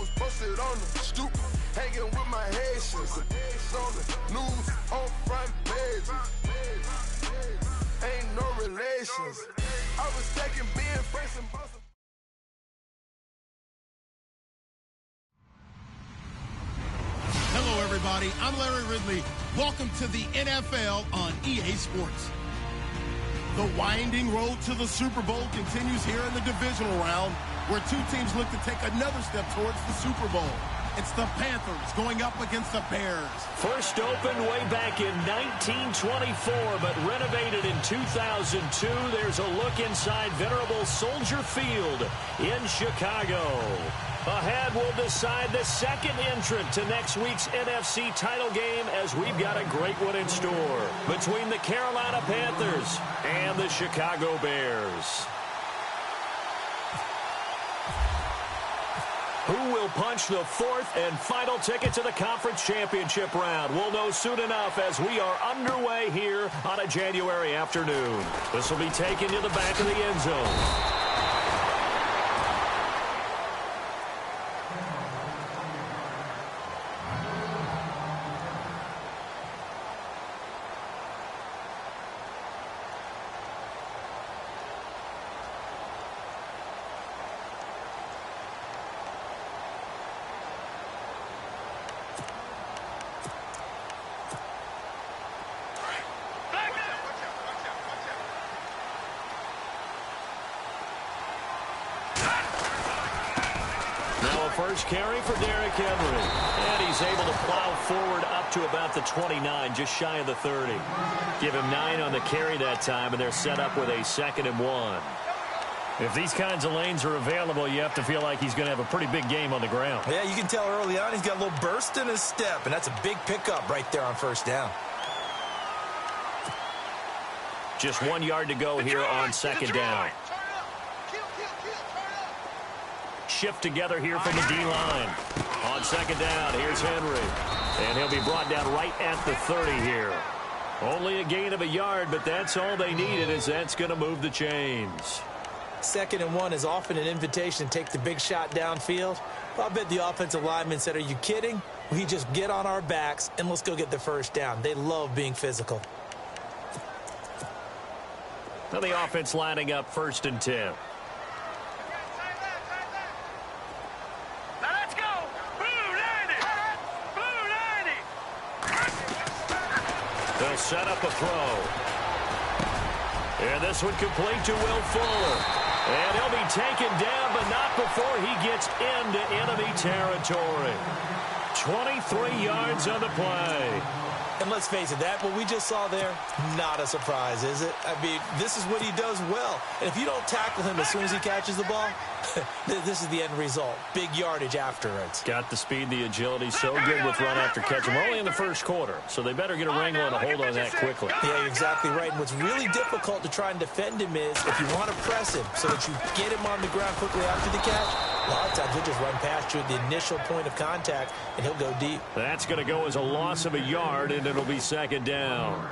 was posted on the stoop, hanging with my Haitians. On the news, on front pages. Ain't no relations. I was stacking being friends and boss. Hello, everybody. I'm Larry Ridley. Welcome to the NFL on EA Sports. The winding road to the Super Bowl continues here in the divisional round, where two teams look to take another step towards the Super Bowl. It's the Panthers going up against the Bears. First opened way back in 1924, but renovated in 2002. There's a look inside venerable Soldier Field in Chicago. Ahead, we'll decide the second entrant to next week's NFC title game, as we've got a great one in store between the Carolina Panthers and the Chicago Bears. Who will punch the fourth and final ticket to the conference championship round? We'll know soon enough as we are underway here on a January afternoon. This will be taken to the back of the end zone. First carry for Derrick Henry. And he's able to plow forward up to about the 29, just shy of the 30. Give him 9 on the carry that time, and they're set up with a 2nd and 1. If these kinds of lanes are available, you have to feel like he's going to have a pretty big game on the ground. Yeah, you can tell early on he's got a little burst in his step, and that's a big pickup right there on first down. Just 1 yard to go here on 2nd down. Shift together here from the D-line. On 2nd down, here's Henry. And he'll be brought down right at the 30 here. Only a gain of a yard, but that's all they needed, as that's going to move the chains. 2nd and 1 is often an invitation to take the big shot downfield. Well, I bet the offensive lineman said, "Are you kidding? We just get on our backs and let's go get the first down." They love being physical. Now the offense lining up 1st and 10. They'll set up a throw. And this one complete to Will Fuller. And he'll be taken down, but not before he gets into enemy territory. 23 yards on the play. And let's face it, that what we just saw there, not a surprise, is it? I mean, this is what he does well. And if you don't tackle him as soon as he catches the ball, this is the end result. Big yardage afterwards. Got the speed, the agility, so good with run after catch. We're only in the first quarter, so they better get a wrangle and a hold on that quickly. Yeah, you're exactly right. And what's really difficult to try and defend him is if you want to press him so that you get him on the ground quickly after the catch, a lot of times he'll just run past you at the initial point of contact, and he'll go deep. That's going to go as a loss of a yard, and it'll be 2nd down.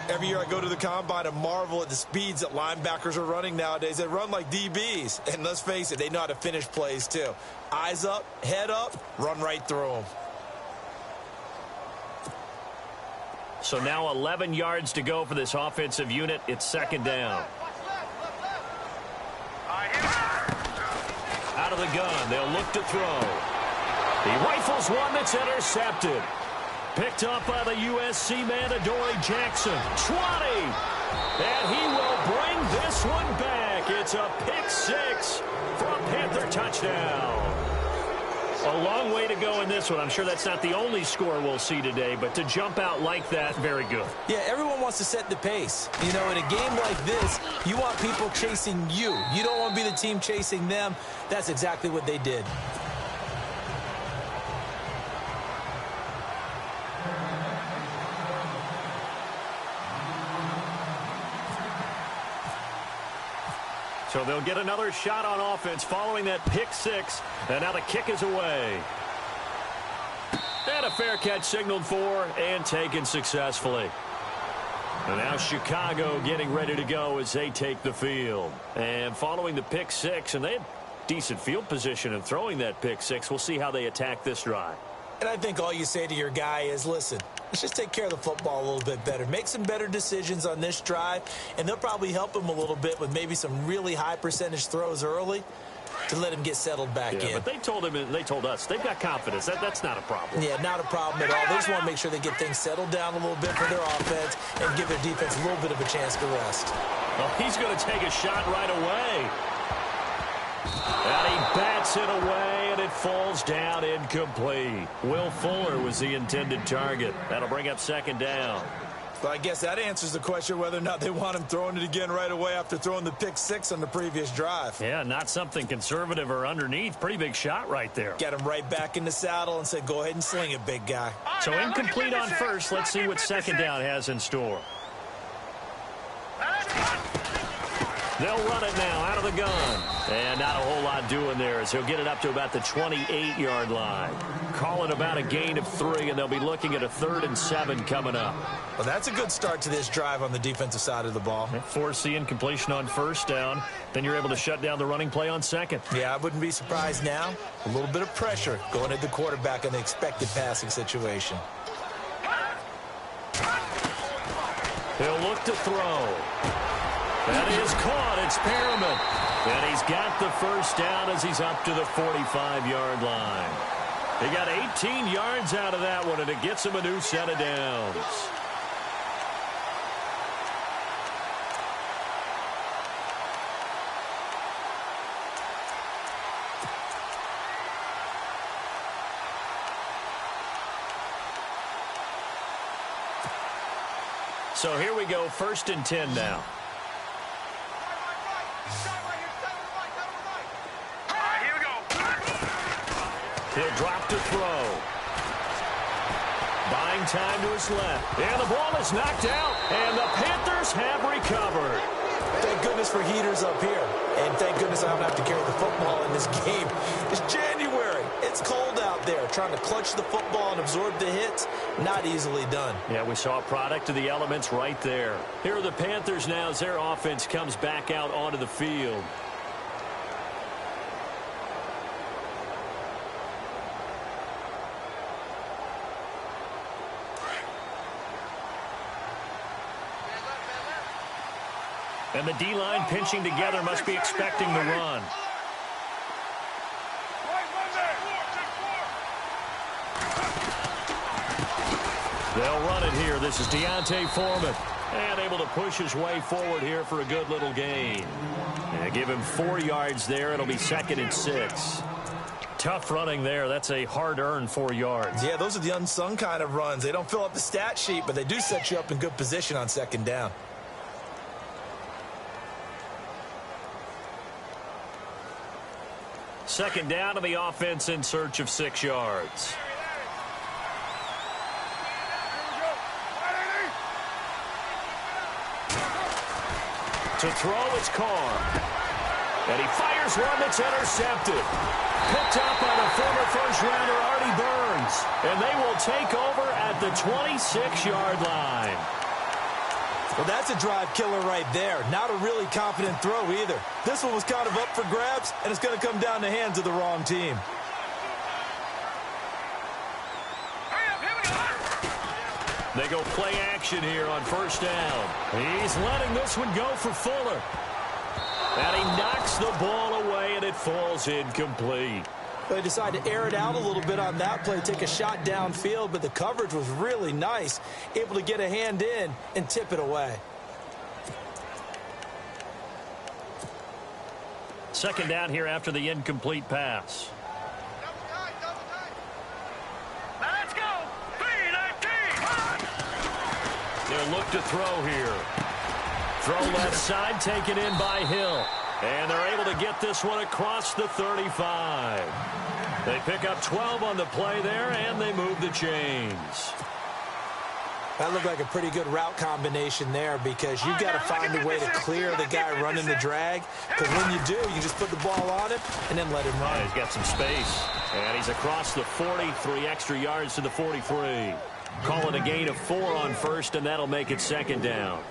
Every year I go to the combine and marvel at the speeds that linebackers are running nowadays. They run like DBs. And let's face it, they know how to finish plays too. Eyes up, head up, run right through them. So now 11 yards to go for this offensive unit. It's 2nd down. Out of the gun, they'll look to throw. He rifles one that's intercepted. Picked up by the USC man, Adoree Jackson. 20. And he will bring this one back. It's a pick 6 for a Panther touchdown. A long way to go in this one. I'm sure that's not the only score we'll see today, but to jump out like that, very good. Yeah, everyone wants to set the pace. You know, in a game like this, you want people chasing you. You don't want to be the team chasing them. That's exactly what they did. So they'll get another shot on offense following that pick 6. And now the kick is away. And a fair catch signaled for and taken successfully. And now Chicago getting ready to go as they take the field. And following the pick 6, and they had decent field position and throwing that pick six. We'll see how they attack this drive. And I think all you say to your guy is, listen, let's just take care of the football a little bit better. Make some better decisions on this drive, and they'll probably help him a little bit with maybe some really high percentage throws early to let him get settled back in. But they told us they've got confidence. That's not a problem. Yeah, not a problem at all. They just want to make sure they get things settled down a little bit for their offense and give their defense a little bit of a chance to rest. Well, he's going to take a shot right away. And he bats it away, and it falls down incomplete. Will Fuller was the intended target. That'll bring up second down. Well, I guess that answers the question whether or not they want him throwing it again right away after throwing the pick six on the previous drive. Yeah, not something conservative or underneath. Pretty big shot right there. Get him right back in the saddle and say, go ahead and sling it, big guy. So incomplete on first. Let's see what second down has in store. They'll run it now out of the gun. And not a whole lot doing there as he'll get it up to about the 28-yard line. Call it about a gain of 3, and they'll be looking at a 3rd and 7 coming up. Well, that's a good start to this drive on the defensive side of the ball. Force the incompletion on first down. Then you're able to shut down the running play on second. Yeah, I wouldn't be surprised now. A little bit of pressure going at the quarterback in the expected passing situation. He'll look to throw. That is caught. It's Perriman. And he's got the first down as he's up to the 45-yard line. He got 18 yards out of that one, and it gets him a new set of downs. So here we go, 1st and 10 now. He'll drop to throw. Buying time to his left. And the ball is knocked out. And the Panthers have recovered. Thank goodness for heaters up here. And thank goodness I don't have to carry the football in this game. It's January. It's cold out there. Trying to clutch the football and absorb the hits, not easily done. Yeah, we saw a product of the elements right there. Here are the Panthers now as their offense comes back out onto the field. And the D-line pinching together must be expecting the run. They'll run it here. This is Deontay Foreman. And able to push his way forward here for a good little gain. And give him 4 yards there. It'll be 2nd and 6. Tough running there. That's a hard-earned 4 yards. Yeah, those are the unsung kind of runs. They don't fill up the stat sheet, but they do set you up in good position on 2nd down. Second down to the offense in search of 6 yards. To throw, it's Carr. And he fires one that's intercepted. Picked up by the former first-rounder Artie Burns. And they will take over at the 26-yard line. Well, that's a drive killer right there. Not a really confident throw either. This one was kind of up for grabs, and it's going to come down the hands of the wrong team. They go play action here on first down. He's letting this one go for Fuller. And he knocks the ball away, and it falls incomplete. They decided to air it out a little bit on that play, take a shot downfield, but the coverage was really nice, able to get a hand in and tip it away. Second down here after the incomplete pass. Let's go. 3-19. They'll look to throw here. Throw left side, taken in by Hill. And they're able to get this one across the 35. They pick up 12 on the play there, and they move the chains. That looked like a pretty good route combination there because you've got to find a way to clear the guy running the drag. Because when you do, you just put the ball on him and then let him run. Yeah, he's got some space. And he's across the 40, 3 extra yards to the 43. Call it a gain of 4 on first, and that'll make it second down.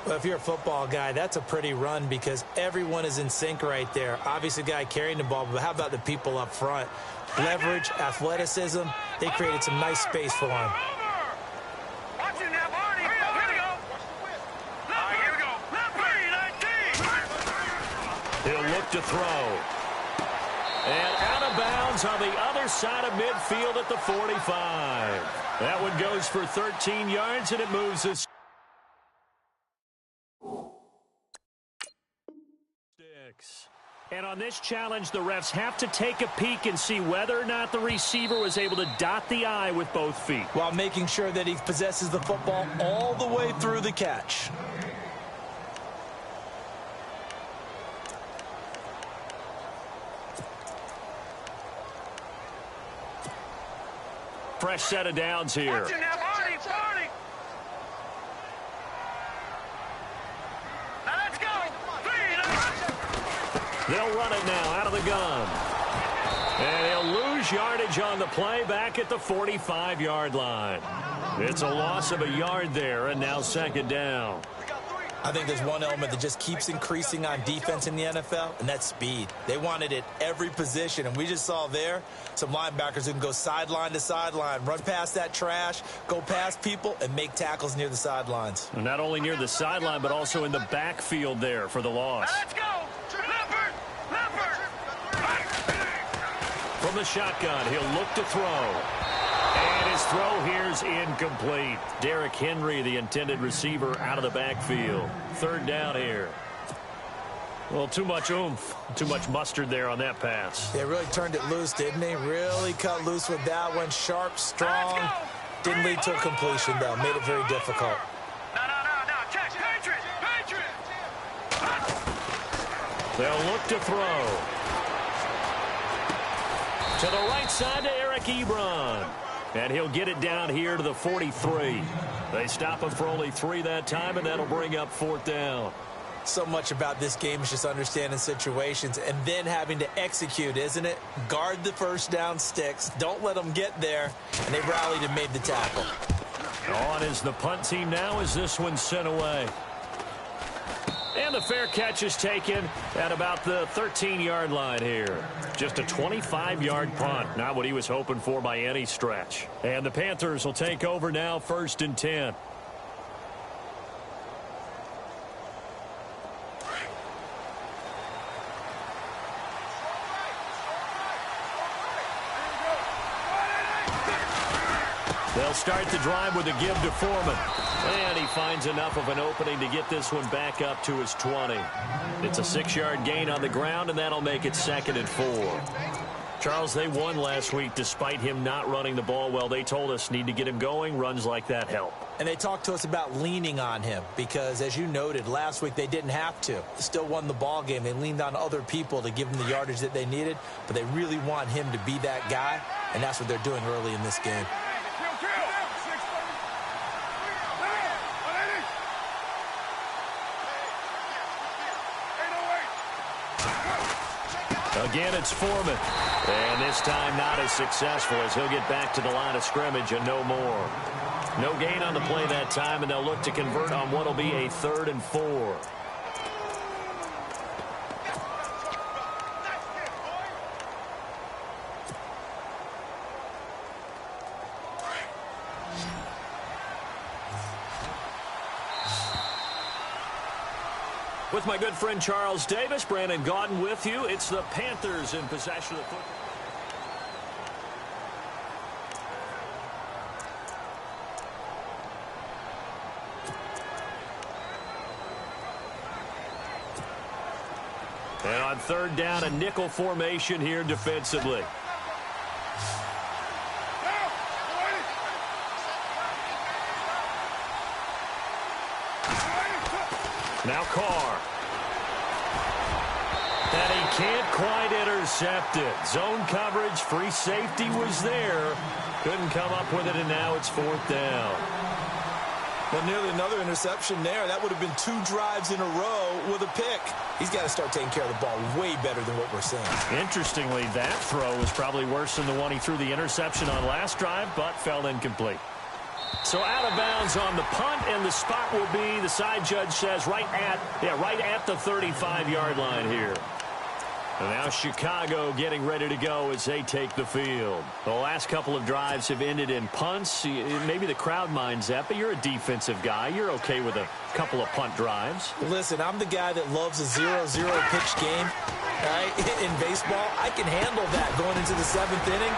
Well, if you're a football guy, that's a pretty run because everyone is in sync right there. Obviously, the guy carrying the ball, but how about the people up front? Leverage, athleticism, they created some nice space for him. He'll look to throw. And out of bounds on the other side of midfield at the 45. That one goes for 13 yards, and it moves us. And on this challenge, the refs have to take a peek and see whether or not the receiver was able to dot the I with both feet, while making sure that he possesses the football all the way through the catch. Fresh set of downs here. They'll run it now out of the gun. And he'll lose yardage on the play back at the 45-yard line. It's a loss of a yard there, and now second down. I think there's one element that just keeps increasing on defense in the NFL, and that's speed. They want it at every position, and we just saw there some linebackers who can go sideline to sideline, run past that trash, go past people, and make tackles near the sidelines. And not only near the sideline, but also in the backfield there for the loss. Let's go! From the shotgun, he'll look to throw. And his throw here's incomplete. Derrick Henry, the intended receiver, out of the backfield. Third down here. Well, too much oomph, too much mustard there on that pass. They really turned it loose, didn't they? Really cut loose with that one. Sharp, strong. Didn't lead to a completion, though. Made it very difficult. No. Check. Patriot. They'll look to throw. To the right side to Eric Ebron. And he'll get it down here to the 43. They stop him for only 3 that time, and that'll bring up fourth down. So much about this game is just understanding situations and then having to execute, isn't it? Guard the first down sticks. Don't let them get there. And they rallied and made the tackle. On is the punt team now as this one's sent away. And the fair catch is taken at about the 13-yard line here. Just a 25-yard punt. Not what he was hoping for by any stretch. And the Panthers will take over now, 1st and 10. They'll start the drive with a give to Foreman. And he finds enough of an opening to get this one back up to his 20. It's a 6-yard gain on the ground, and that'll make it 2nd and 4. Charles, they won last week despite him not running the ball well. They told us need to get him going. Runs like that help. And they talked to us about leaning on him because, as you noted, last week they didn't have to. They still won the ball game. They leaned on other people to give them the yardage that they needed, but they really want him to be that guy, and that's what they're doing early in this game. Again, it's Foreman. And this time not as successful as he'll get back to the line of scrimmage and no more. No gain on the play that time, and they'll look to convert on what will be a 3rd and 4. With my good friend Charles Davis, Brandon Gaudin with you. It's the Panthers in possession of the football. And on 3rd down, a nickel formation here defensively. Now Carr. And he can't quite intercept it. Zone coverage, free safety was there. Couldn't come up with it, and now it's 4th down. Well, nearly another interception there. That would have been 2 drives in a row with a pick. He's got to start taking care of the ball way better than what we're seeing. Interestingly, that throw was probably worse than the one he threw the interception on last drive, but fell incomplete. So out of bounds on the punt, and the spot will be, the side judge says, right at the 35-yard line here. And now Chicago getting ready to go as they take the field. The last couple of drives have ended in punts. Maybe the crowd minds that, but you're a defensive guy. You're okay with a couple of punt drives. Listen, I'm the guy that loves a 0-0 pitch game. Right? In baseball, I can handle that going into the 7th inning.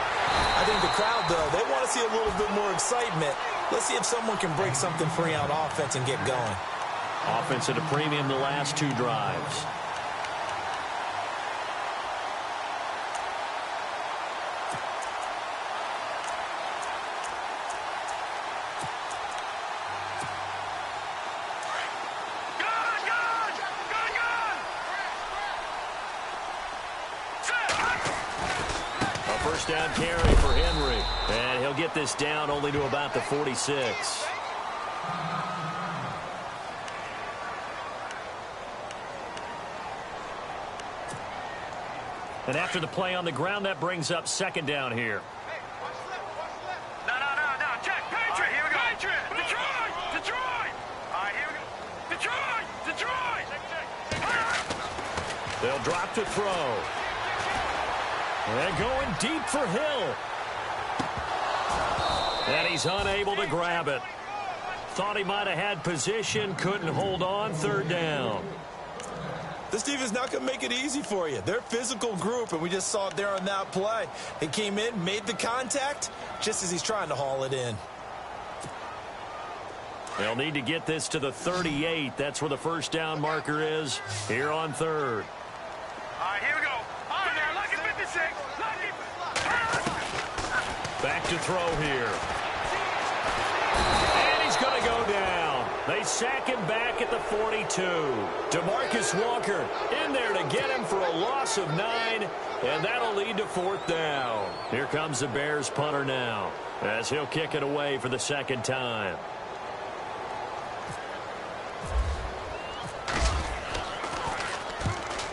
I think the crowd, though, they want to see a little bit more excitement. Let's see if someone can break something free on offense and get going. Offense at a premium the last 2 drives. First down carry for Henry. And he'll get this down only to about the 46. And after the play on the ground, that brings up second down here. No. Check. Patriot. Right, here we go. Patriot. Detroit. All right, here we go. Detroit. They'll drop to throw. And going deep for Hill. And he's unable to grab it. Thought he might have had position, couldn't hold on, third down. This defense is not going to make it easy for you. They're a physical group, and we just saw it there on that play. They came in, made the contact, just as he's trying to haul it in. They'll need to get this to the 38. That's where the first down marker is here on third. All right, here we go. Lucky 56. Back to throw here. And he's going to go down. They sack him back at the 42. DeMarcus Walker in there to get him for a loss of 9, and that'll lead to 4th down. Here comes the Bears punter now as he'll kick it away for the second time.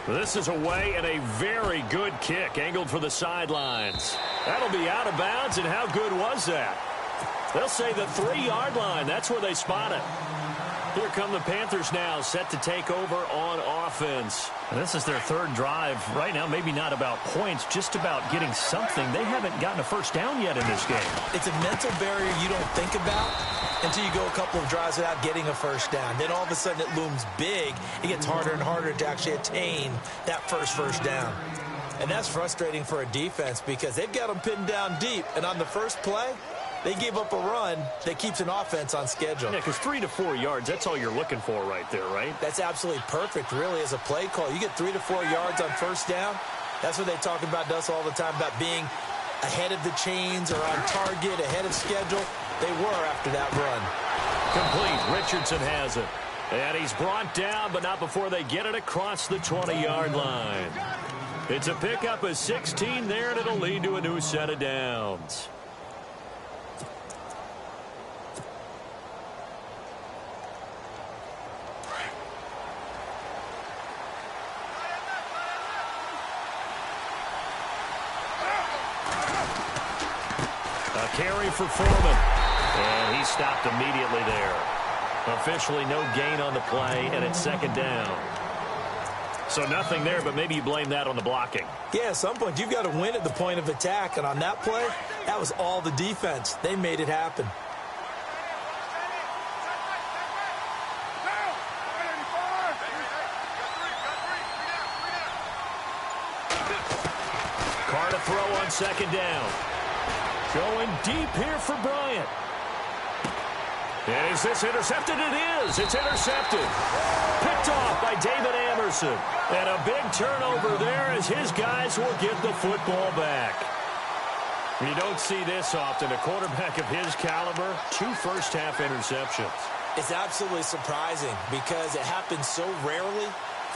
This is away and a very good kick angled for the sidelines. That'll be out of bounds, and how good was that? They'll say the 3-yard line. That's where they spot it. Here come the Panthers now, set to take over on offense. And this is their 3rd drive. Right now, maybe not about points, just about getting something. They haven't gotten a first down yet in this game. It's a mental barrier you don't think about until you go a couple of drives without getting a first down. Then all of a sudden it looms big. It gets harder and harder to actually attain that first down. And that's frustrating for a defense because they've got them pinned down deep. And on the first play, they gave up a run that keeps an offense on schedule. Yeah, because 3 to 4 yards, that's all you're looking for right there, right? That's absolutely perfect, really, as a play call. You get 3 to 4 yards on first down. That's what they talk about us all the time, about being ahead of the chains or on target, ahead of schedule. They were after that run. Complete. Richardson has it. And he's brought down, but not before they get it across the 20-yard line. It's a pickup of 16 there, and it'll lead to a new set of downs. Carry for Foreman. And he stopped immediately there. Officially no gain on the play, and it's second down. So nothing there, but maybe you blame that on the blocking. Yeah, at some point you've got to win at the point of attack, and on that play, that was all the defense. They made it happen. Carr to throw on second down. Going deep here for Bryant. And is this intercepted? It is. It's intercepted. Picked off by David Anderson. And a big turnover there as his guys will get the football back. You don't see this often. A quarterback of his caliber, 2 first-half interceptions. It's absolutely surprising because it happens so rarely.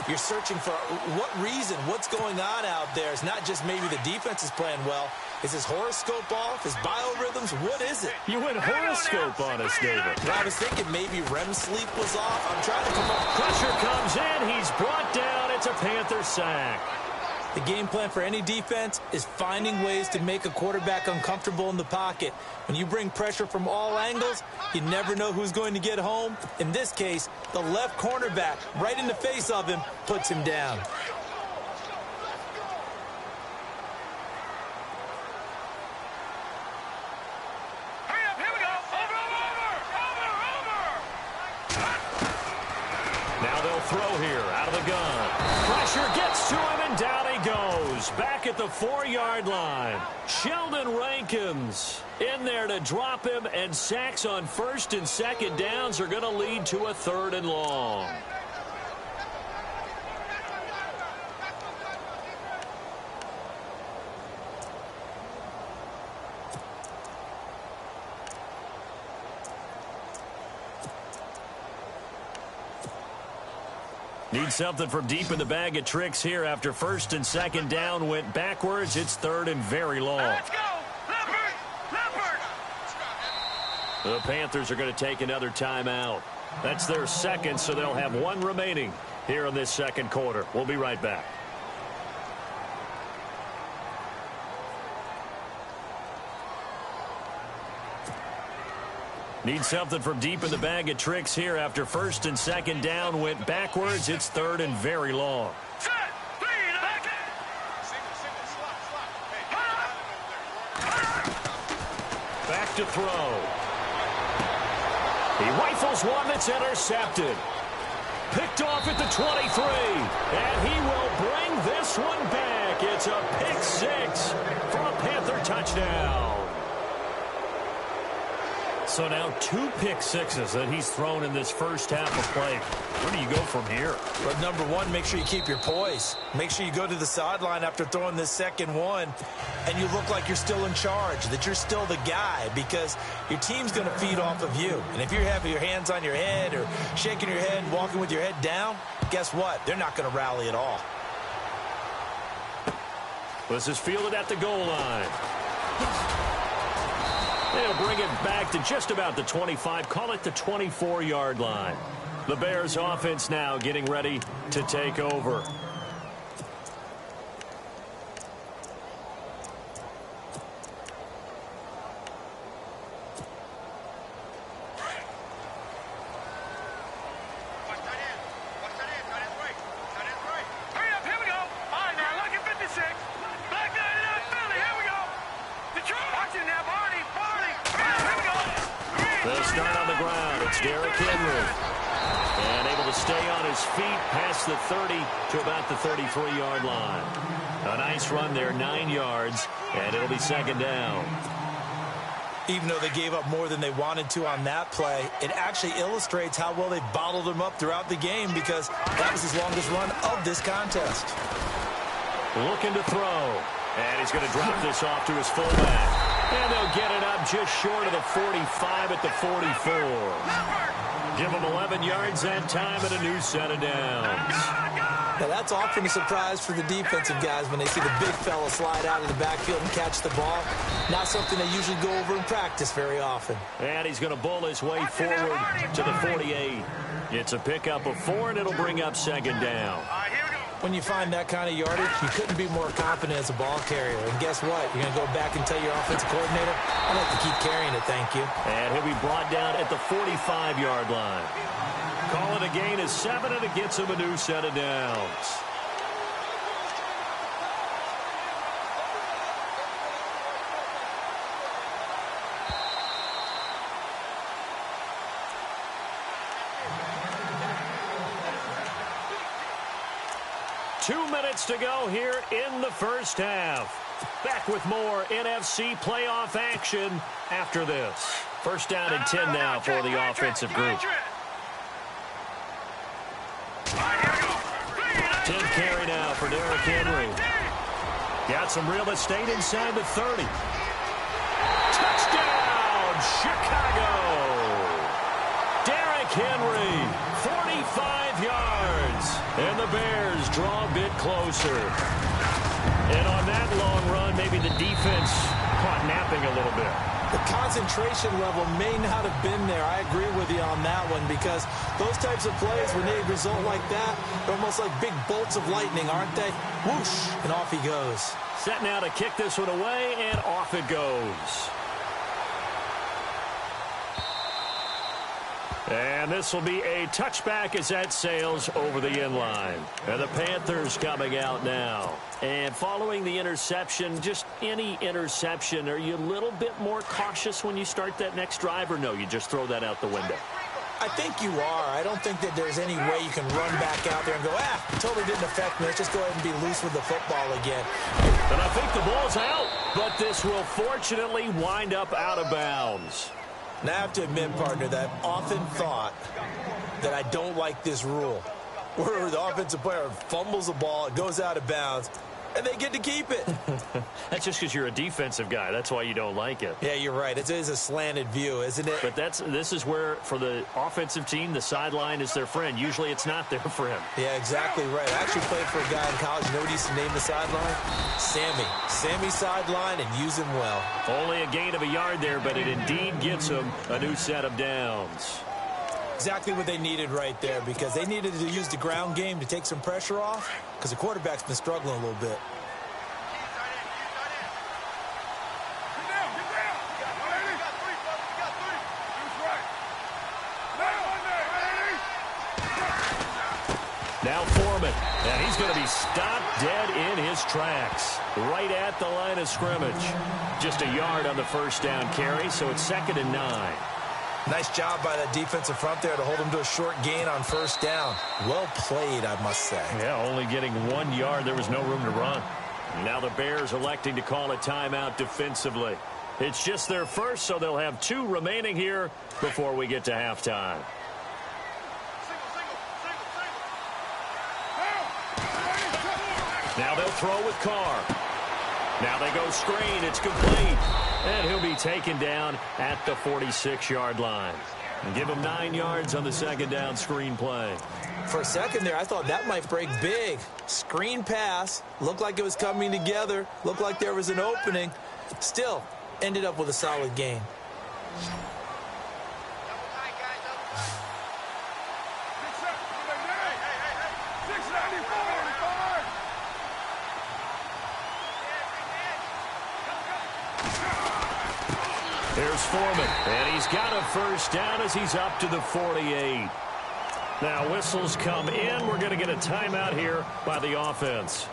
You're searching for what reason, what's going on out there. It's not just maybe the defense is playing well. Is his horoscope off? His biorhythms? What is it? You went horoscope on us, David. Well, I was thinking maybe REM sleep was off. I'm trying to come up. Pressure comes in. He's brought down. It's a Panther sack. The game plan for any defense is finding ways to make a quarterback uncomfortable in the pocket. When you bring pressure from all angles, you never know who's going to get home. In this case, the left cornerback, right in the face of him, puts him down. Now they'll throw here out of the gun. Pressure gets to him, and down he goes. Back at the 4-yard line. Sheldon Rankins in there to drop him, and sacks on first and second downs are going to lead to a 3rd and long. Need something from deep in the bag of tricks here after first and second down went backwards. It's 3rd and very long. Let's go! Leopard! Leopard! The Panthers are going to take another timeout. That's their second, so they'll have 1 remaining here in this second quarter. We'll be right back. Need something from deep in the bag of tricks here after first and second down went backwards. It's 3rd and very long. Set! Lead! Back it! Back to throw. He rifles one that's intercepted. Picked off at the 23. And he will bring this one back. It's a pick 6 for a Panther touchdown. So now 2 pick sixes that he's thrown in this first half of play. Where do you go from here? But number one, make sure you keep your poise. Make sure you go to the sideline after throwing this second one, and you look like you're still in charge, that you're still the guy, because your team's going to feed off of you. And if you're having your hands on your head or shaking your head and walking with your head down, guess what? They're not going to rally at all. This is fielded at the goal line. They'll bring it back to just about the 25, call it the 24-yard line. The Bears offense now getting ready to take over. Past the 30 to about the 33-yard line. A nice run there, 9 yards, and it'll be second down. Even though they gave up more than they wanted to on that play, it actually illustrates how well they bottled them up throughout the game, because that was his longest run of this contest. Looking to throw, and he's going to drop this off to his fullback. And they'll get it up just short of the 45 at the 44. Give them 11 yards that time and a new set of downs. Now that's often a surprise for the defensive guys when they see the big fella slide out of the backfield and catch the ball. Not something they usually go over in practice very often. And he's going to bull his way forward to the 48. It's a pickup of 4, and it'll bring up second down. When you find that kind of yardage, you couldn't be more confident as a ball carrier. And guess what? You're going to go back and tell your offensive coordinator, I'd like to keep carrying it, thank you. And he'll be brought down at the 45-yard line. Call it a gain of 7, and it gets him a new set of downs. Two minutes to go here in the first half. Back with more NFC playoff action after this. First down and 10 now for the offensive group. 10 carry now for Derrick Henry. Got some real estate inside the 30. Touchdown, Chicago! Derrick Henry, 45 yards. And the Bears draw a bit closer. And on that long run, maybe the defense caught napping a little bit. the concentration level may not have been there. I agree with you on that one, because those types of plays, when they result like that, they're almost like big bolts of lightning, aren't they? Whoosh, and off he goes. Set now to kick this one away, and off it goes. And this will be a touchback as that sails over the inline. And the Panthers coming out now. And following the interception, just any interception, are you a little bit more cautious when you start that next drive, or no, you just throw that out the window? I think you are. I don't think that there's any way you can run back out there and go, totally didn't affect me. Let's just go ahead and be loose with the football again. And I think the ball's out, but this will fortunately wind up out of bounds. And I have to admit, partner, that I've often thought that I don't like this rule, where the offensive player fumbles the ball, it goes out of bounds, and they get to keep it. That's just because you're a defensive guy. That's why you don't like it. Yeah, you're right. It is a slanted view, isn't it? But this is where, for the offensive team, the sideline is their friend. Usually it's not their friend. Yeah, exactly right. I actually played for a guy in college. You know what he used to name the sideline? Sammy. Sammy sideline, and use him well. Only a gain of a yard there, but it indeed gives him a new set of downs. Exactly what they needed right there, because they needed to use the ground game to take some pressure off, because the quarterback's been struggling a little bit. Now Foreman, and he's going to be stopped dead in his tracks, right at the line of scrimmage. Just a yard on the first down carry, so it's 2nd and 9. Nice job by the defensive front there to hold him to a short gain on first down. Well played, I must say. Yeah, only getting 1 yard. There was no room to run. Now the Bears electing to call a timeout defensively. It's just their first, so they'll have 2 remaining here before we get to halftime. Now they'll throw with Carr. Now they go screen. It's complete. And he'll be taken down at the 46-yard line. And give him 9 yards on the second down screen play. For a second there, I thought that might break big. Screen pass. Looked like it was coming together. Looked like there was an opening. Still, ended up with a solid gain. Here's Foreman, and he's got a first down as he's up to the 48. Now whistles come in. We're going to get a timeout here by the offense,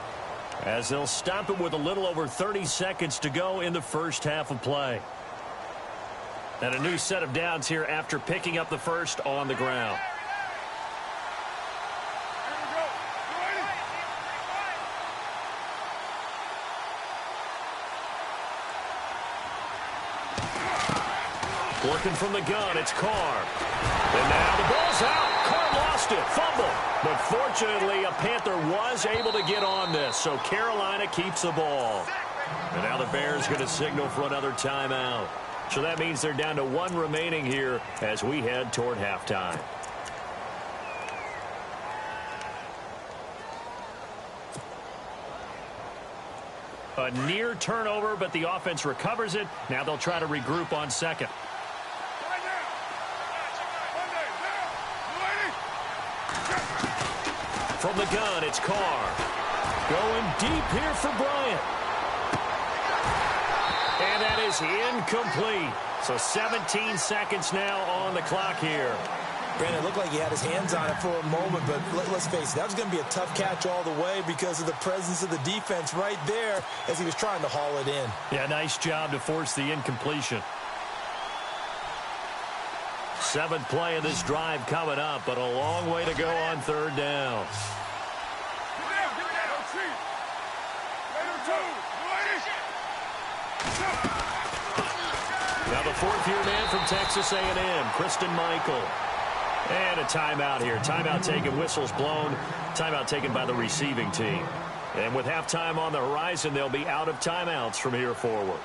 as they'll stop it with a little over 30 seconds to go in the first half of play. And a new set of downs here after picking up the first on the ground. Working from the gun, it's Carr. And now the ball's out. Carr lost it. Fumble. But fortunately, a Panther was able to get on this, so Carolina keeps the ball. And now the Bears going to signal for another timeout. So that means they're down to 1 remaining here as we head toward halftime. A near turnover, but the offense recovers it. Now they'll try to regroup on second. From the gun, it's Carr. Going deep here for Bryant. And that is incomplete. So 17 seconds now on the clock here. Brandon, it looked like he had his hands on it for a moment, but let's face it, that was going to be a tough catch all the way because of the presence of the defense right there as he was trying to haul it in. Yeah, nice job to force the incompletion. 7th play of this drive coming up, but a long way to go on 3rd down. Now the 4th-year man from Texas A&M, Kristen Michael. And a timeout here. Timeout taken, whistles blown. Timeout taken by the receiving team. And with halftime on the horizon, they'll be out of timeouts from here forward.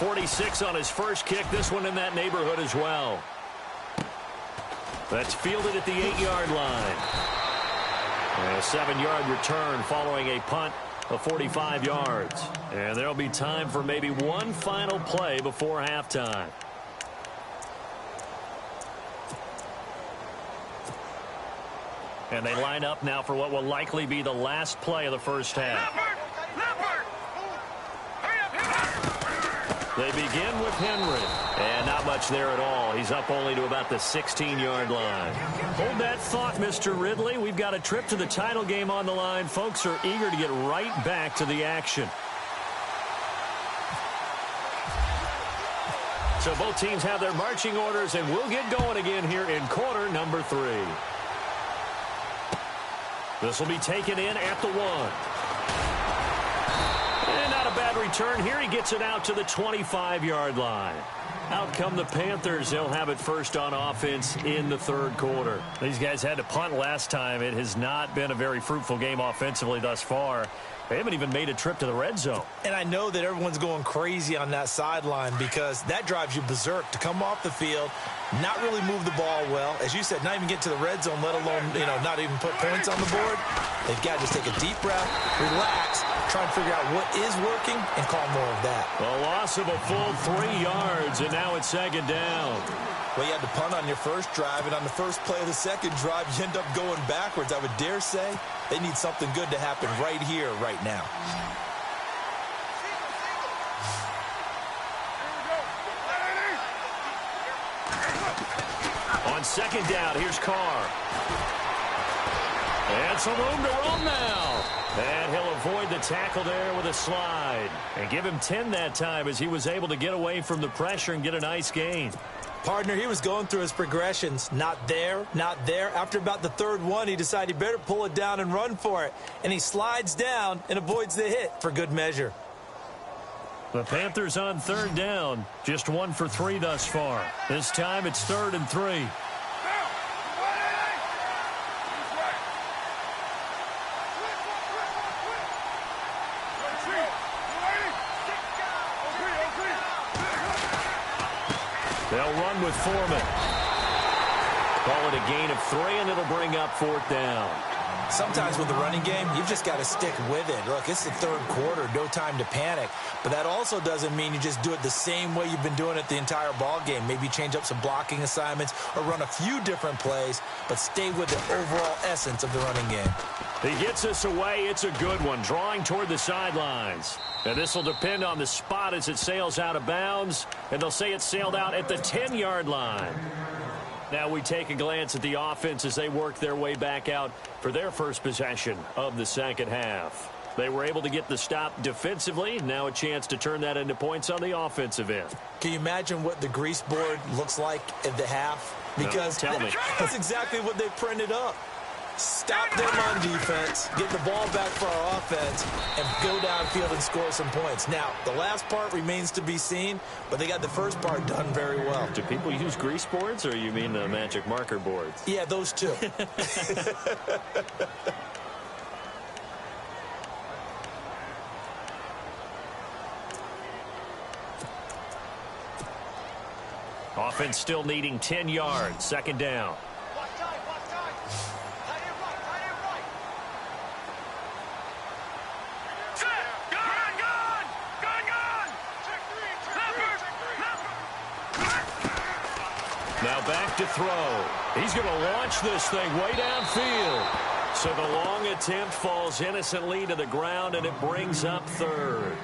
46 on his first kick. This one in that neighborhood as well. That's fielded at the 8-yard line. And a 7-yard return following a punt of 45 yards. And there'll be time for maybe one final play before halftime. And they line up now for what will likely be the last play of the first half. They begin with Henry. And not much there at all. He's up only to about the 16-yard line. Hold that thought, Mr. Ridley. We've got a trip to the title game on the line. Folks are eager to get right back to the action. So both teams have their marching orders, and we'll get going again here in quarter number 3. This will be taken in at the 1. And not a bad return here. He gets it out to the 25-yard line. Out come the Panthers. They'll have it first on offense in the third quarter. These guys had to punt last time. It has not been a very fruitful game offensively thus far. They haven't even made a trip to the red zone. And I know that everyone's going crazy on that sideline because that drives you berserk to come off the field, not really move the ball well. As you said, not even get to the red zone, let alone, not even put points on the board. They've got to just take a deep breath, relax, try and figure out what is working, and call more of that. A loss of a full 3 yards, and now it's second down. Well, you had to punt on your first drive, and on the first play of the second drive, you end up going backwards. I would dare say they need something good to happen right here, right now. On second down, here's Carr. And some room to roam now. And he'll avoid the tackle there with a slide. And give him 10 that time as he was able to get away from the pressure and get a nice gain. Partner, he was going through his progressions. Not there, not there. After about the third one, he decided he better pull it down and run for it. And he slides down and avoids the hit for good measure. The Panthers on third down. Just 1 for 3 thus far. This time it's 3rd and 3. They'll run with Foreman. Call it a gain of 3, and it'll bring up 4th down. Sometimes with the running game, you've just got to stick with it. Look, it's the third quarter, no time to panic. But that also doesn't mean you just do it the same way you've been doing it the entire ball game. Maybe change up some blocking assignments or run a few different plays, but stay with the overall essence of the running game. He gets us away. It's a good one, drawing toward the sidelines. And this will depend on the spot as it sails out of bounds. And they'll say it sailed out at the 10-yard line. Now we take a glance at the offense as they work their way back out for their first possession of the second half. They were able to get the stop defensively. Now a chance to turn that into points on the offensive end. Can you imagine what the grease board looks like at the half? Because tell me. That's exactly what they printed up. Stop them on defense, get the ball back for our offense, and go downfield and score some points. Now, the last part remains to be seen, but they got the first part done very well. Do people use grease boards, or you mean magic marker boards? Yeah, those two. Offense still needing 10 yards, second down. Now back to throw. He's going to launch this thing way downfield. So the long attempt falls innocently to the ground, and it brings up 3rd.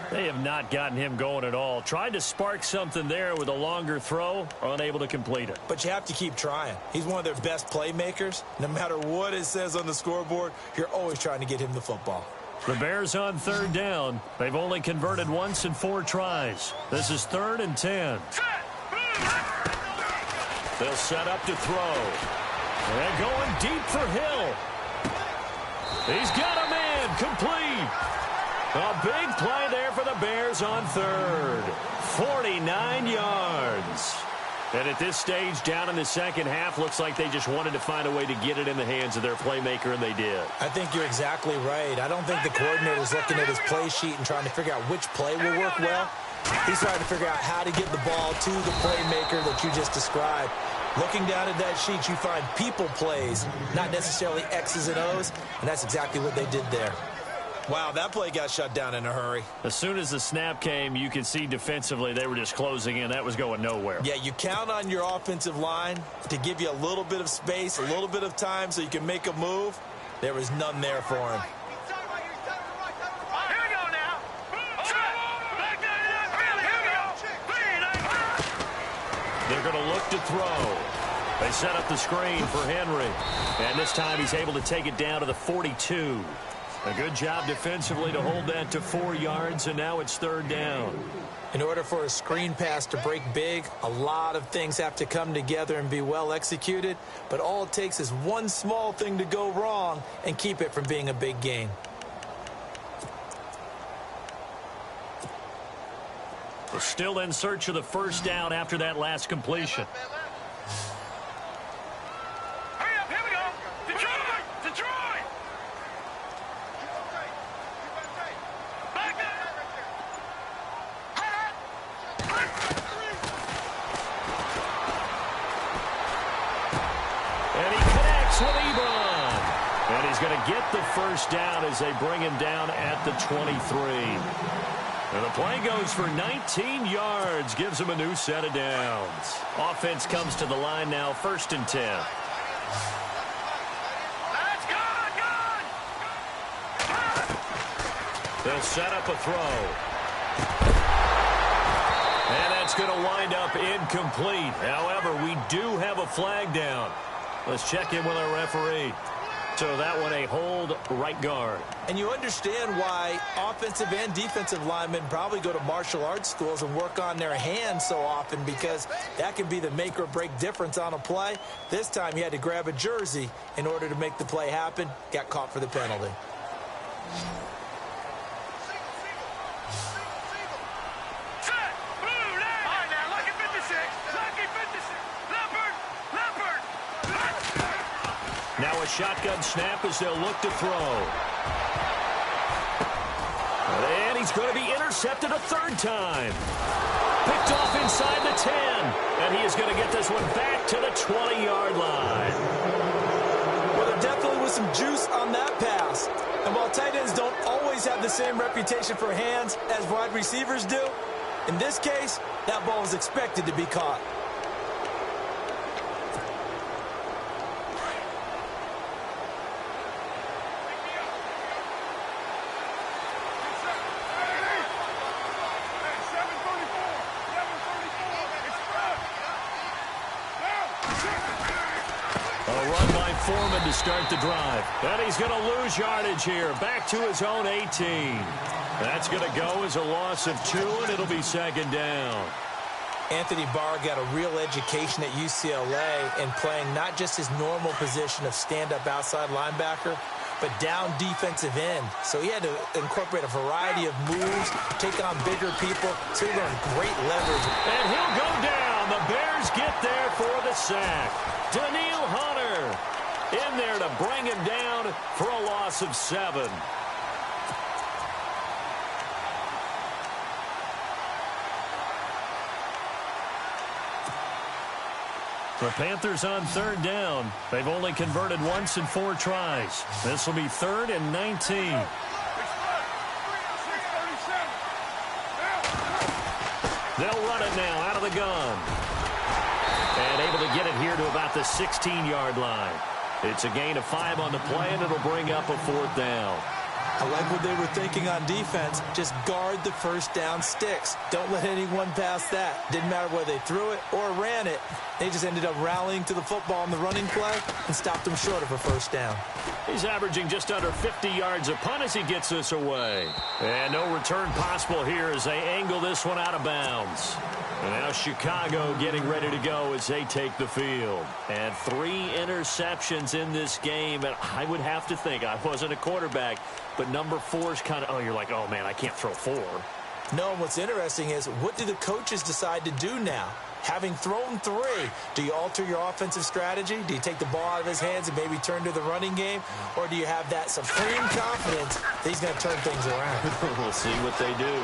They have not gotten him going at all. Tried to spark something there with a longer throw, unable to complete it. But you have to keep trying. He's one of their best playmakers. No matter what it says on the scoreboard, you're always trying to get him the football. The Bears on third down. They've only converted once in 4 tries. This is 3rd and 10. They'll set up to throw. And going deep for Hill. He's got a man, complete. A big play there for the Bears on 3rd. 49 yards. And at this stage, down in the second half, looks like they just wanted to find a way to get it in the hands of their playmaker, and they did. I think you're exactly right. I don't think the coordinator's looking at his play sheet and trying to figure out which play will work well. He's trying to figure out how to get the ball to the playmaker that you just described. Looking down at that sheet, you find people plays, not necessarily X's and O's, and that's exactly what they did there. Wow, that play got shut down in a hurry. As soon as the snap came, you could see defensively they were just closing in. That was going nowhere. Yeah, you count on your offensive line to give you a little bit of space, a little bit of time so you can make a move. There was none there for him. Here we go now. They're going to look to throw. They set up the screen for Henry. And this time he's able to take it down to the 42. A good job defensively to hold that to 4 yards, and now it's third down. In order for a screen pass to break big, a lot of things have to come together and be well executed, but all it takes is one small thing to go wrong and keep it from being a big gain. We're still in search of the first down after that last completion. Hurry up, here we go. Detroit! Detroit! Back there! And he connects with Ebron. And he's going to get the first down as they bring him down at the 23. And the play goes for 19 yards, gives him a new set of downs. Offense comes to the line now, 1st and 10. That's good! They'll set up a throw. And that's going to wind up incomplete. However, we do have a flag down. Let's check in with our referee. So that one a hold right guard. And you understand why offensive and defensive linemen probably go to martial arts schools and work on their hands so often, because that can be the make or break difference on a play. This time he had to grab a jersey in order to make the play happen. Got caught for the penalty. Set! Blue, left! All right, now, lucky 56. Lucky 56. Leopard! Leopard! Now a shotgun snap as they'll look to throw. And he's going to be intercepted a third time. Picked off inside the 10. And he is going to get this one back to the 20-yard line. Well, there definitely was some juice on that pass. And while tight ends don't always have the same reputation for hands as wide receivers do, in this case, that ball was expected to be caught. Foreman to start the drive. And he's going to lose yardage here. Back to his own 18. That's going to go as a loss of 2, and it'll be second down. Anthony Barr got a real education at UCLA in playing not just his normal position of stand-up outside linebacker, but down defensive end. So he had to incorporate a variety of moves, take on bigger people, so he learned great leverage. And he'll go down. The Bears get there for the sack. Daniil Hunter in there to bring him down for a loss of 7. The Panthers on third down. They've only converted once in 4 tries. This will be 3rd and 19. They'll run it now out of the gun. And able to get it here to about the 16-yard line. It's a gain of 5 on the play, and it'll bring up a 4th down. I like what they were thinking on defense. Just guard the first down sticks. Don't let anyone pass that. Didn't matter whether they threw it or ran it. They just ended up rallying to the football in the running play and stopped them short of a first down. He's averaging just under 50 yards a punt as he gets this away. And no return possible here as they angle this one out of bounds. And now Chicago getting ready to go as they take the field. And 3 interceptions in this game. And I would have to think, I wasn't a quarterback, but number 4 is kind of, oh, you're like, oh, man, I can't throw 4. No, and what's interesting is, what do the coaches decide to do now? Having thrown 3, do you alter your offensive strategy? Do you take the ball out of his hands and maybe turn to the running game? Or do you have that supreme confidence that he's going to turn things around? We'll see what they do.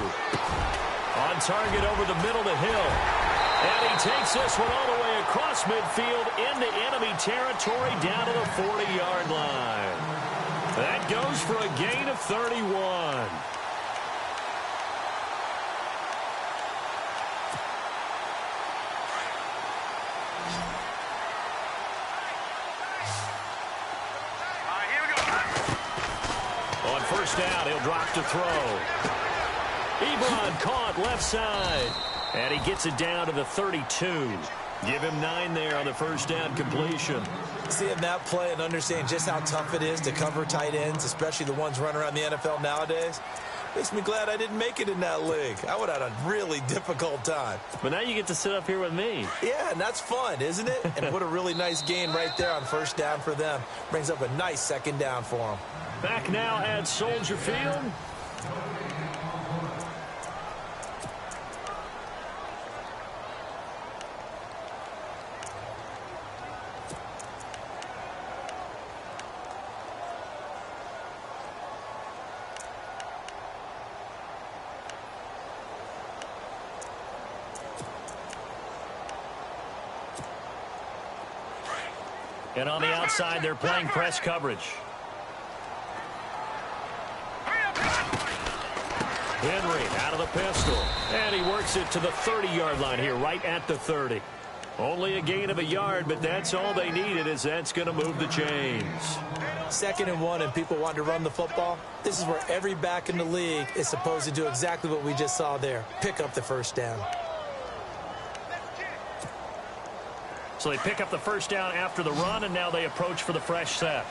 On target over the middle to Hill. And he takes this one all the way across midfield into enemy territory down to the 40-yard line. That goes for a gain of 31. On first down, he'll drop to throw. Ebron caught left side. And he gets it down to the 32. Give him 9 there on the first down completion. Seeing that play and understanding just how tough it is to cover tight ends, especially the ones running around the NFL nowadays, makes me glad I didn't make it in that league. I would have had a really difficult time. But now you get to sit up here with me. Yeah, and that's fun, isn't it? And what a really nice gain right there on first down for them. Brings up a nice second down for them. Back now at Soldier Field. And on the outside, they're playing press coverage. Henry out of the pistol. And he works it to the 30-yard line here, right at the 30. Only a gain of a yard, but that's all they needed, as that's going to move the chains. 2nd and 1, and people want to run the football. This is where every back in the league is supposed to do exactly what we just saw there. Pick up the first down. So they pick up the first down after the run, and now they approach for the fresh set.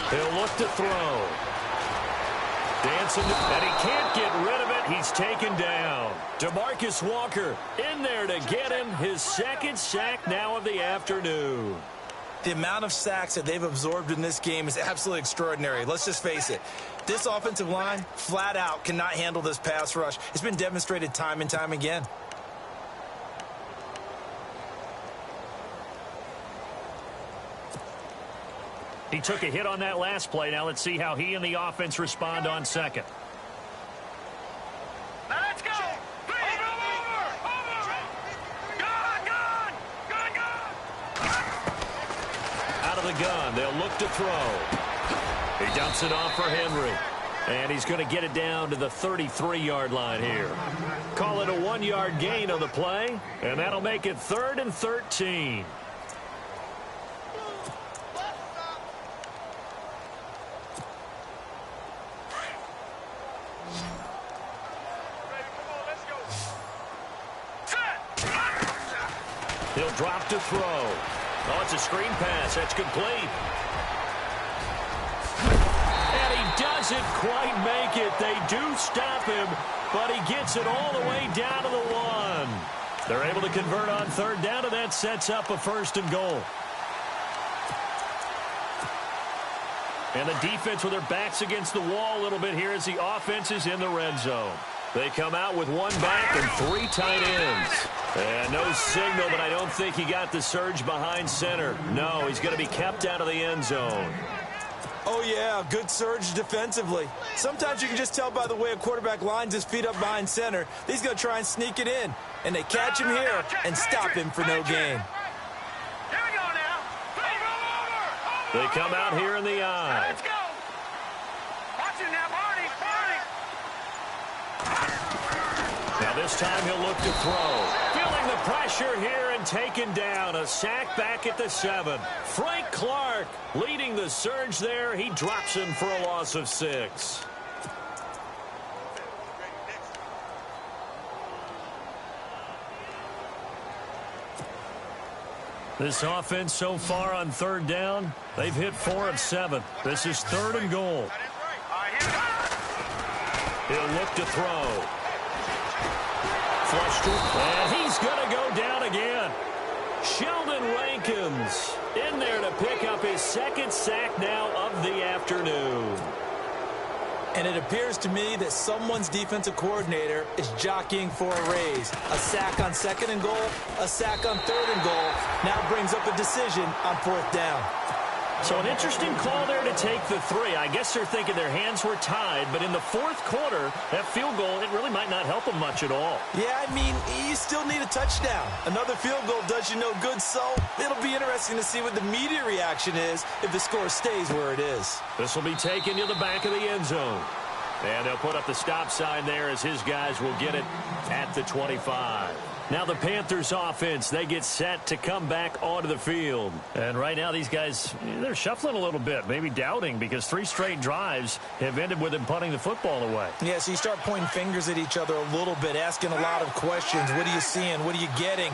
He'll look to throw. Dancing, and he can't get rid of it. He's taken down. DeMarcus Walker in there to get him his 2nd sack now of the afternoon. The amount of sacks that they've absorbed in this game is absolutely extraordinary. Let's just face it. This offensive line, flat out, cannot handle this pass rush. It's been demonstrated time and time again. He took a hit on that last play. Now let's see how he and the offense respond on second. Now let's go. Out of the gun, they'll look to throw. He dumps it off for Henry. And he's going to get it down to the 33-yard line here. Call it a 1-yard gain on the play, and that'll make it 3rd and 13. He'll drop to throw. Oh, it's a screen pass. That's complete. And he doesn't quite make it. They do stop him, but he gets it all the way down to the 1. They're able to convert on 3rd down, and that sets up a 1st and goal. And the defense with their backs against the wall a little bit here as the offense is in the red zone. They come out with 1 back and 3 tight ends. And no signal, but I don't think he got the surge behind center. No, he's going to be kept out of the end zone. Oh, yeah, good surge defensively. Sometimes you can just tell by the way a quarterback lines his feet up behind center. He's going to try and sneak it in. And they catch him here and stop him for no gain. Here we go now. They come out here in the eye. Let's go. Watch it now, Barney. Now this time he'll look to throw. Feeling the pressure here and taken down. A sack back at the 7. Frank Clark leading the surge there. He drops him for a loss of 6. This offense so far on 3rd down, they've hit 4 of 7. This is 3rd and goal. He'll look to throw. Flushed, and he's going to go down again. Sheldon Rankins in there to pick up his second sack now of the afternoon. And it appears to me that someone's defensive coordinator is jockeying for a raise. A sack on 2nd and goal, a sack on 3rd and goal. Now brings up a decision on 4th down. So an interesting call there to take the 3. I guess they're thinking their hands were tied, but in the 4th quarter, that field goal, it really might not help them much at all. Yeah, I mean, you still need a touchdown. Another field goal does you no good, so it'll be interesting to see what the media reaction is if the score stays where it is. This will be taken to the back of the end zone. And they'll put up the stop sign there as his guys will get it at the 25. Now the Panthers offense, they get set to come back onto the field. And right now these guys, they're shuffling a little bit, maybe doubting, because 3 straight drives have ended with them punting the football away. Yeah, so you start pointing fingers at each other a little bit, asking a lot of questions. What are you seeing? What are you getting?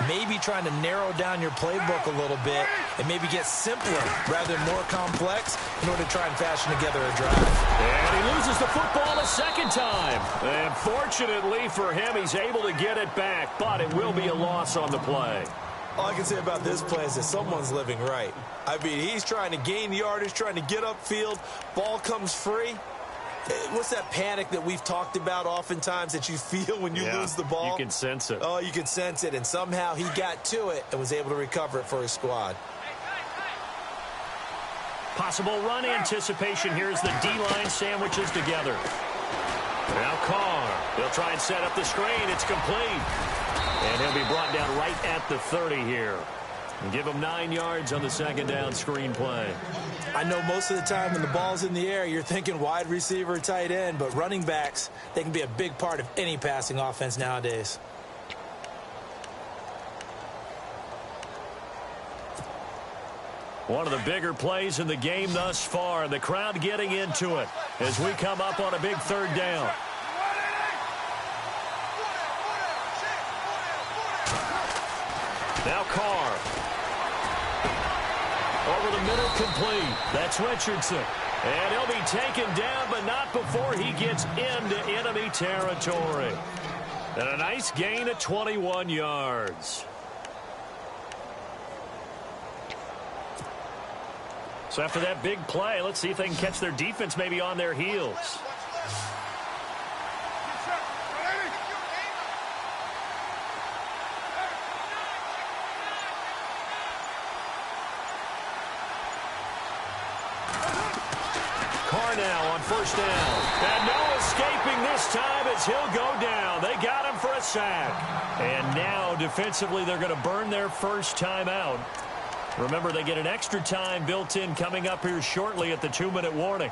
Maybe trying to narrow down your playbook a little bit and maybe get simpler rather than more complex in order to try and fashion together a drive. And he loses the football a second time. And fortunately for him, he's able to get it back, but it will be a loss on the play. All I can say about this play is that someone's living right. I mean, he's trying to gain yardage, trying to get upfield. Ball comes free. What's that panic that we've talked about oftentimes that you feel when you lose the ball? You can sense it. Oh, you can sense it, and somehow he got to it and was able to recover it for his squad. Possible run anticipation here as the D-line sandwiches together. Now Carr. He'll try and set up the screen. It's complete. And he'll be brought down right at the 30 here. And give him 9 yards on the second down screen play. I know most of the time when the ball's in the air, you're thinking wide receiver, tight end, but running backs, they can be a big part of any passing offense nowadays. One of the bigger plays in the game thus far. The crowd getting into it as we come up on a big 3rd down. Now Carr. Over the middle, complete. That's Richardson. And he'll be taken down, but not before he gets into enemy territory. And a nice gain of 21 yards. So after that big play, let's see if they can catch their defense maybe on their heels. Carr now on 1st down. And no escaping this time as he'll go down. They got him for a sack. And now defensively they're going to burn their first timeout. Remember, they get an extra time built in coming up here shortly at the 2-minute warning.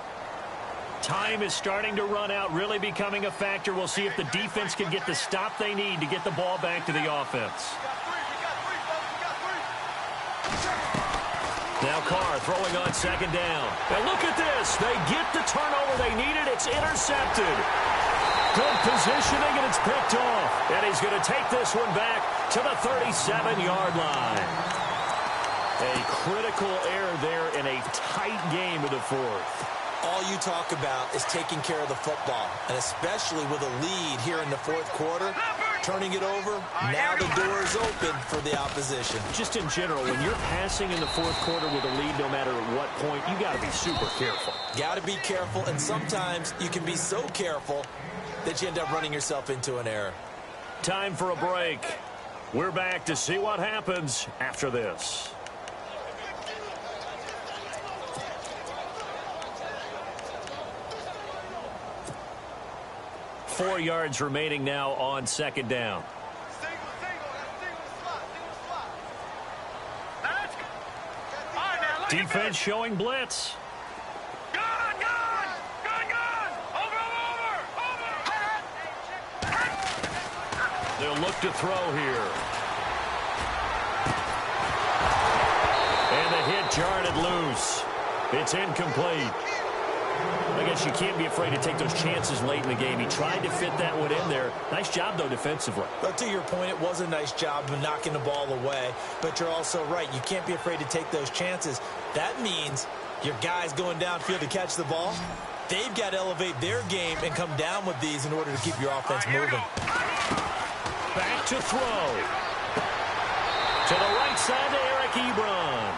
Time is starting to run out, really becoming a factor. We'll see if the defense can get the stop they need to get the ball back to the offense. Now Carr throwing on 2nd down. And look at this. They get the turnover they needed. It's intercepted. Good positioning, and it's picked off. And he's going to take this one back to the 37-yard line. A critical error there in a tight game of the 4th. All you talk about is taking care of the football, and especially with a lead here in the 4th quarter, turning it over, now the door is open for the opposition. Just in general, when you're passing in the 4th quarter with a lead, no matter at what point, you got to be super careful. Got to be careful, and sometimes you can be so careful that you end up running yourself into an error. Time for a break. We're back to see what happens after this. Four yards remaining now on 2nd down. Defense showing blitz. They'll look to throw here. And the hit jarred loose. It's incomplete. I guess you can't be afraid to take those chances late in the game. He tried to fit that one in there. Nice job, though, defensively. But to your point, it was a nice job of knocking the ball away. But you're also right. You can't be afraid to take those chances. That means your guys going downfield to catch the ball, they've got to elevate their game and come down with these in order to keep your offense moving. Back to throw. To the right outside to Eric Ebron.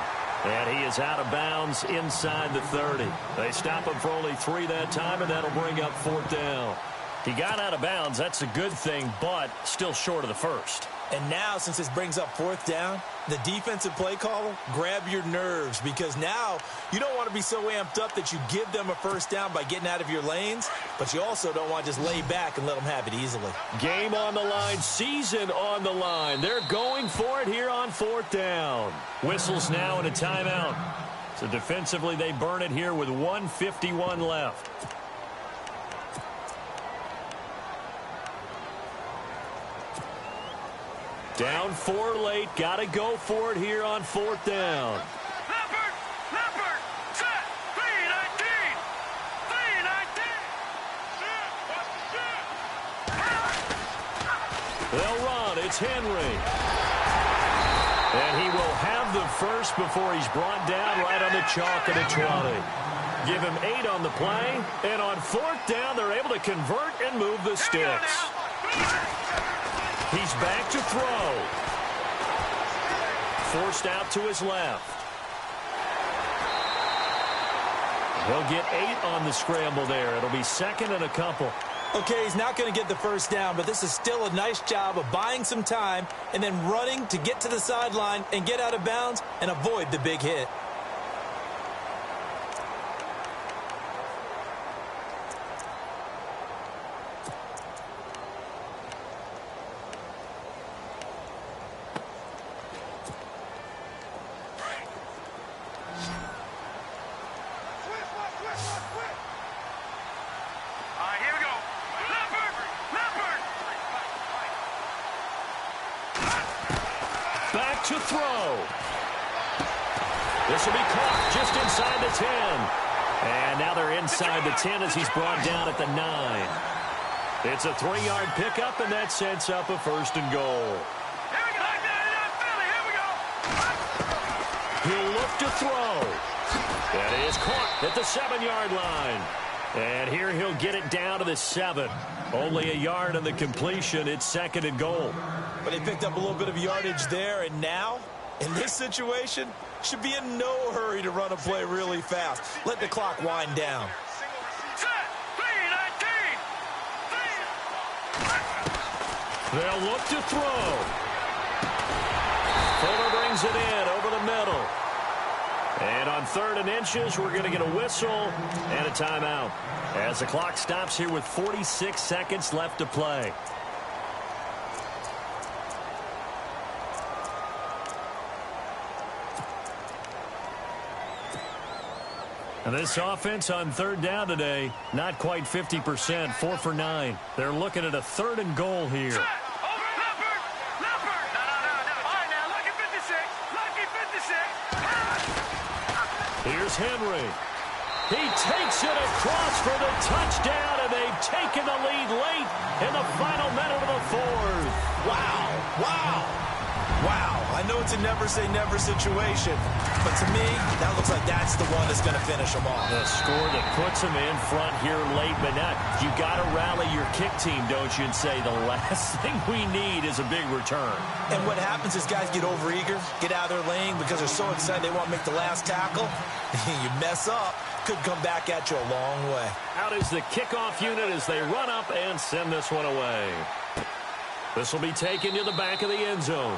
And he is out of bounds inside the 30. They stop him for only 3 that time, and that'll bring up 4th down. He got out of bounds. That's a good thing, but still short of the first. And now, since this brings up 4th down, the defensive play caller, grab your nerves, because now you don't want to be so amped up that you give them a 1st down by getting out of your lanes, but you also don't want to just lay back and let them have it easily. Game on the line, season on the line. They're going for it here on 4th down. Whistles now and a timeout. So defensively, they burn it here with 1:51 left. Down 4 late. Got to go for it here on 4th down. Leopard, set, 319, 319. They'll run. It's Henry. And he will have the first before he's brought down right on the chalk of the 20. Give him 8 on the play. And on 4th down, they're able to convert and move the sticks. He's back to throw. Forced out to his left. He'll get 8 on the scramble there. It'll be 2nd and a couple. Okay, he's not going to get the 1st down, but this is still a nice job of buying some time and then running to get to the sideline and get out of bounds and avoid the big hit. To throw. This will be caught just inside the 10. And now they're inside the 10 as he's brought down at the 9. It's a 3-yard pickup, and that sets up a 1st and goal. He'll look to throw. That is caught at the 7-yard line. And here he'll get it down to the 7. Only a yard on the completion. It's 2nd and goal. But he picked up a little bit of yardage there, and now, in this situation, should be in no hurry to run a play really fast. Let the clock wind down. Set, 319. They'll look to throw. Fuller brings it in over the middle. And on 3rd and inches, we're going to get a whistle and a timeout as the clock stops here with 46 seconds left to play. And this offense on 3rd down today, not quite 50%, 4 for 9. They're looking at a 3rd and goal here. Leopard. No. All right, now, lucky 56. Here's Henry. He takes it across for the touchdown, and they've taken the lead late in the final minute of the 4th. Wow. I know it's a never-say-never situation, but to me, that looks like that's the one that's going to finish them off. The score that puts them in front here late, but not. You got to rally your kick team, don't you, and say the last thing we need is a big return. And what happens is guys get overeager, get out of their lane because they're so excited they want to make the last tackle. You mess up, could come back at you a long way. Out is the kickoff unit as they run up and send this one away. This will be taken to the back of the end zone.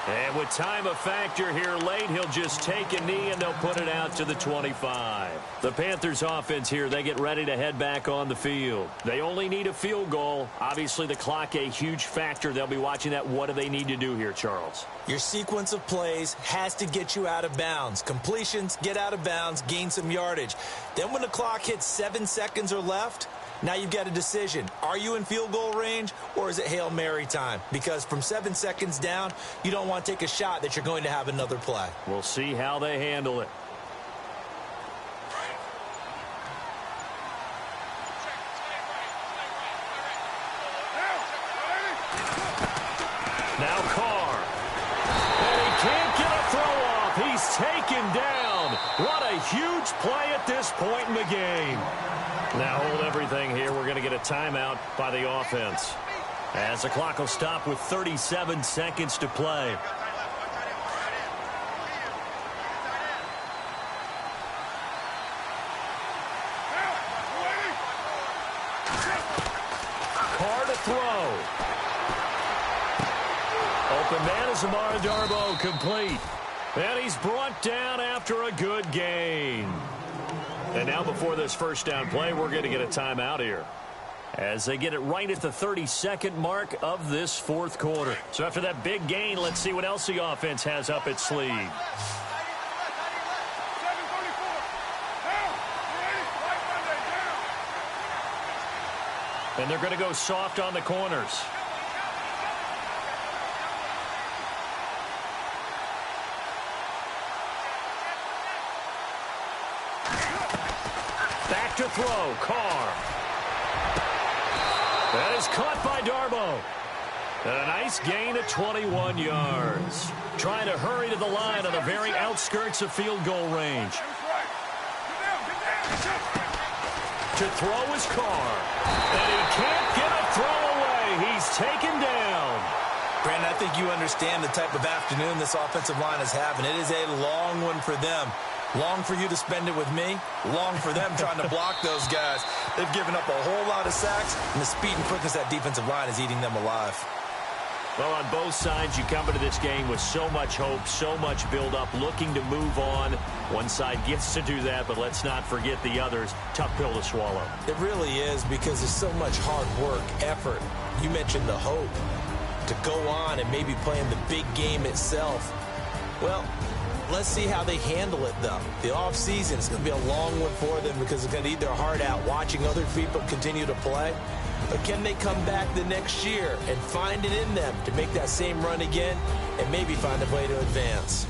And with time of factor here late, he'll just take a knee and they'll put it out to the 25. The Panthers offense here, they get ready to head back on the field. They only need a field goal. Obviously, the clock a huge factor. They'll be watching that. What do they need to do here, Charles? Your sequence of plays has to get you out of bounds. Completions, get out of bounds, gain some yardage. Then when the clock hits 7 seconds or left, now you've got a decision. Are you in field goal range or is it Hail Mary time? Because from 7 seconds down, you don't want to take a shot that you're going to have another play. We'll see how they handle it. Now Carr. And he can't get a throw off. He's taken down. What a huge play at this point in the game. Now hold everything here. We're going to get a timeout by the offense. As the clock will stop with 37 seconds to play. throw. Open man is Amara Darboh, complete. And he's brought down after a good gain. And now before this first down play, we're going to get a timeout here, as they get it right at the 32nd mark of this fourth quarter. So after that big gain, let's see what else the offense has up its sleeve. And they're going to go soft on the corners. Back to throw, Carr. That is caught by Darboh. And a nice gain of 21 yards. Trying to hurry to the line on the very outskirts of field goal range. To throw is Carr. And he can't get a throw away. He's taken down. Brandon, I think you understand the type of afternoon this offensive line is having. It is a long one for them. Long for you to spend it with me. Long for them trying to block those guys. They've given up a whole lot of sacks, and the speed and quickness of that defensive line is eating them alive. Well, on both sides, you come into this game with so much hope, so much build-up, looking to move on. One side gets to do that, but let's not forget the others. Tough pill to swallow. It really is, because there's so much hard work, effort. You mentioned the hope to go on and maybe play in the big game itself. Well, let's see how they handle it, though. The offseason is going to be a long one for them, because it's going to eat their heart out watching other people continue to play. But can they come back the next year and find it in them to make that same run again and maybe find a way to advance?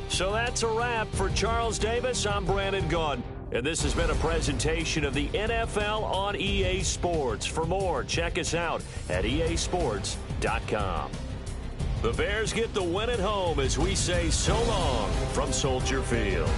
So that's a wrap for Charles Davis. I'm Brandon Gaudin, and this has been a presentation of the NFL on EA Sports. For more, check us out at easports.com. The Bears get the win at home as we say so long from Soldier Field.